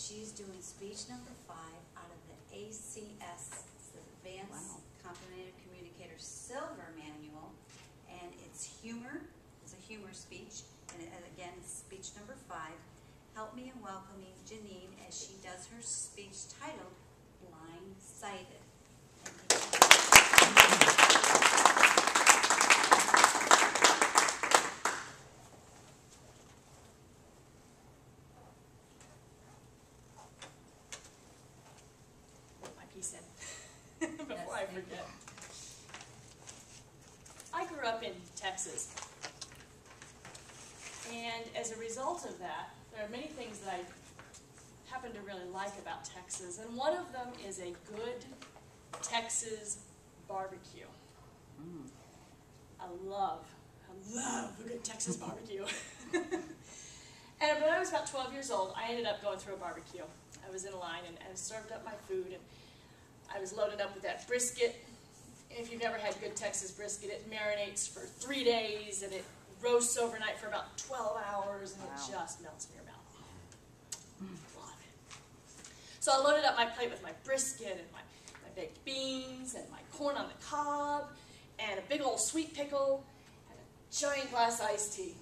she's doing speech number 5 out of the ACS, it's the Advanced Complimentary Communicator Silver Manual, and it's humor. It's a humor speech, and again, speech number 5. Help me in welcoming Jeanine as she does her speech titled Blindsided. Before I forget. I grew up in Texas. And as a result of that, there are many things that I happen to really like about Texas. And one of them is a good Texas barbecue. I love a good Texas barbecue. And when I was about 12 years old, I ended up going through a barbecue. I was in a line and served up my food, and I was loaded up with that brisket. If you've never had good Texas brisket, it marinates for 3 days, and it roasts overnight for about 12 hours, and it just melts in your mouth. Love it. So I loaded up my plate with my brisket and my baked beans and my corn on the cob and a big old sweet pickle and a giant glass iced tea.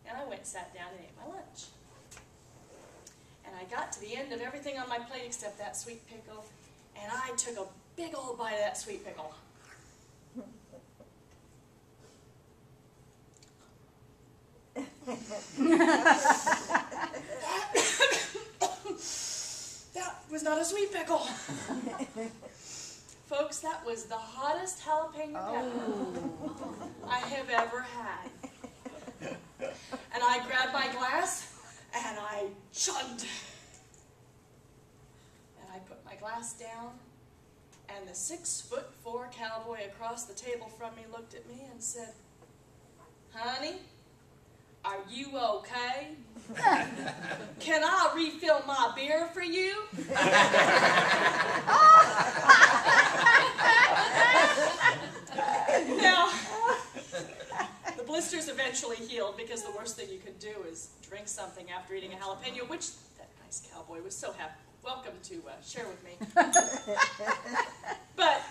And I went and sat down and ate my lunch. And I got to the end of everything on my plate except that sweet pickle, and I took a big old bite of that sweet pickle. That was not a sweet pickle. Folks, that was the hottest jalapeno pepper I have ever had. And I grabbed my glass and I chugged. And I put my glass down, and the 6'4" cowboy across the table from me looked at me and said, "Honey, are you okay? Can I refill my beer for you?" Now, the blisters eventually healed because the worst thing you could do is drink something after eating a jalapeno, which that nice cowboy was so welcome to share with me. But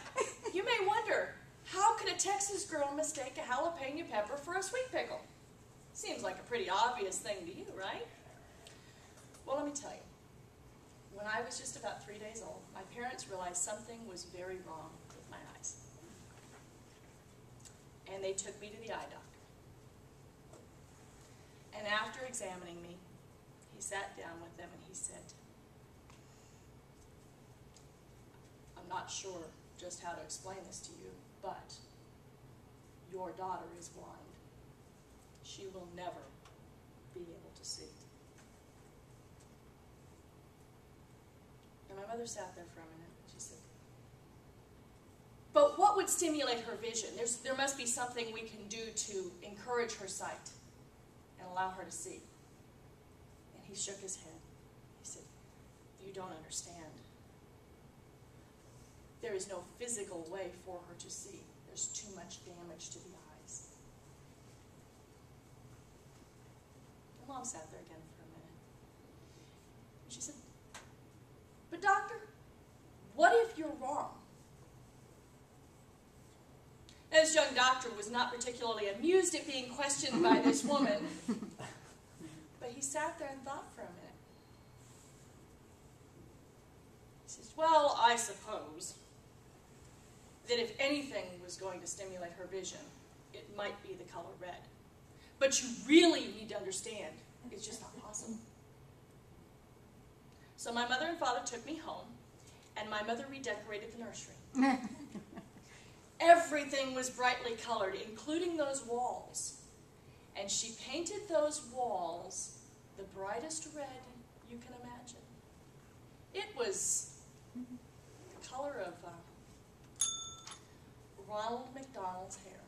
you may wonder, how could a Texas girl mistake a jalapeno pepper for a sweet pickle? Seems like a pretty obvious thing to you, right? Well, let me tell you. When I was just about 3 days old, my parents realized something was very wrong with my eyes. And they took me to the eye doctor. And after examining me, he sat down with them and he said, "I'm not sure just how to explain this to you, but your daughter is blind. She will never be able to see." And my mother sat there for a minute. She said, "But what would stimulate her vision? There must be something we can do to encourage her sight and allow her to see." And he shook his head. He said, "You don't understand. There is no physical way for her to see. There's too much damage to the eyes." And Mom sat there again for a minute. She said, "But doctor, what if you're wrong?" This young doctor was not particularly amused at being questioned by this woman, but he sat there and thought for a minute. He says, "Well, I suppose that if anything was going to stimulate her vision, it might be the color red. But you really need to understand, it's just not possible." So my mother and father took me home, and my mother redecorated the nursery. Everything was brightly colored, including those walls. And she painted those walls the brightest red you can imagine. It was the color of Ronald McDonald's hair.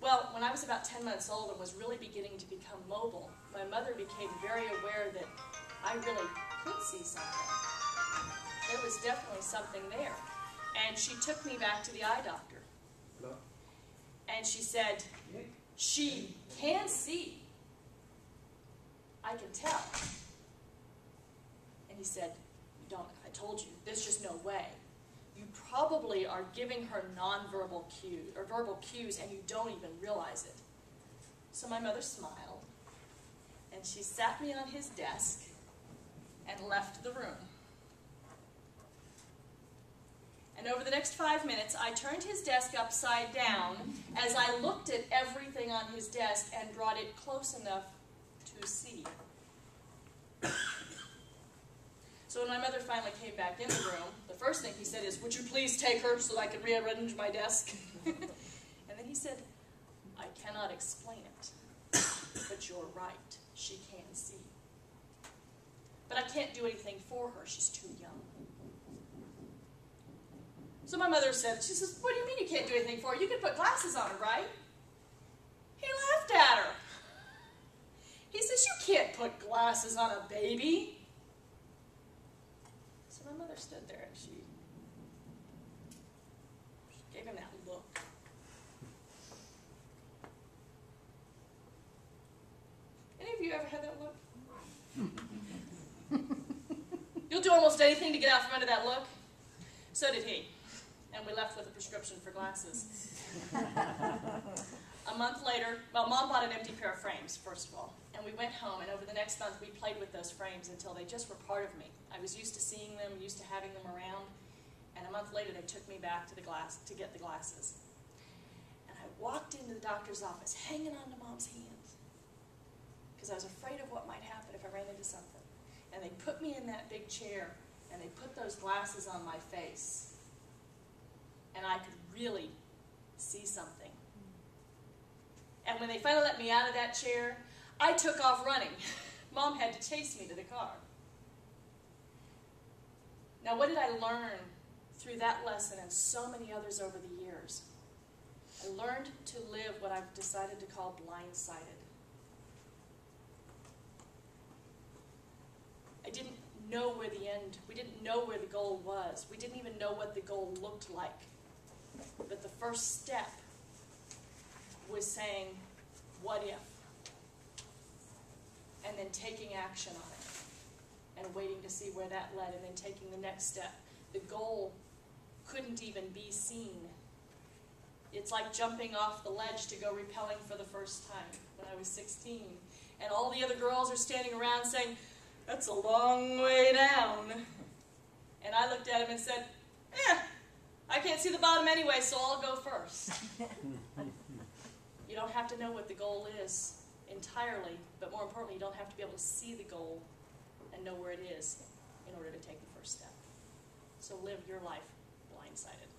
Well, when I was about 10 months old and was really beginning to become mobile, my mother became very aware that I really could see something. There was definitely something there. And she took me back to the eye doctor. And she said, "She can see, I can tell. And he said, you don't, I told you, there's just no way. You probably are giving her nonverbal cues, or verbal cues, and you don't even realize it. So my mother smiled, and she sat me on his desk and left the room. And over the next 5 minutes, I turned his desk upside down as I looked at everything on his desk and brought it close enough to see. So when my mother finally came back in the room, the first thing he said is, would you please take her so that I can rearrange my desk? And then he said, I cannot explain it, but you're right, she can see. But I can't do anything for her, she's too young. So my mother said, she says, what do you mean you can't do anything for her? You can put glasses on her, right? He laughed at her. He says, you can't put glasses on a baby. So my mother stood there and she gave him that look. Any of you ever had that look? You'll do almost anything to get out from under that look. So did he. And we left with a prescription for glasses. A month later, well, Mom bought an empty pair of frames, first of all. And we went home, and over the next month, we played with those frames until they just were part of me. I was used to seeing them, used to having them around. And a month later, they took me back to to get the glasses. And I walked into the doctor's office, hanging on to Mom's hand, because I was afraid of what might happen if I ran into something. And they put me in that big chair, and they put those glasses on my face. And I could really see something. And when they finally let me out of that chair, I took off running. Mom had to chase me to the car. Now, what did I learn through that lesson and so many others over the years? I learned to live what I've decided to call blindsided. I didn't know where the end, we didn't know where the goal was. We didn't even know what the goal looked like. But the first step was saying, what if? And then taking action on it and waiting to see where that led and then taking the next step. The goal couldn't even be seen. It's like jumping off the ledge to go rappelling for the first time when I was 16. And all the other girls are standing around saying, that's a long way down. And I looked at him and said, I can't see the bottom anyway, so I'll go first. You don't have to know what the goal is entirely, but more importantly, you don't have to be able to see the goal and know where it is in order to take the first step. So live your life blindsided.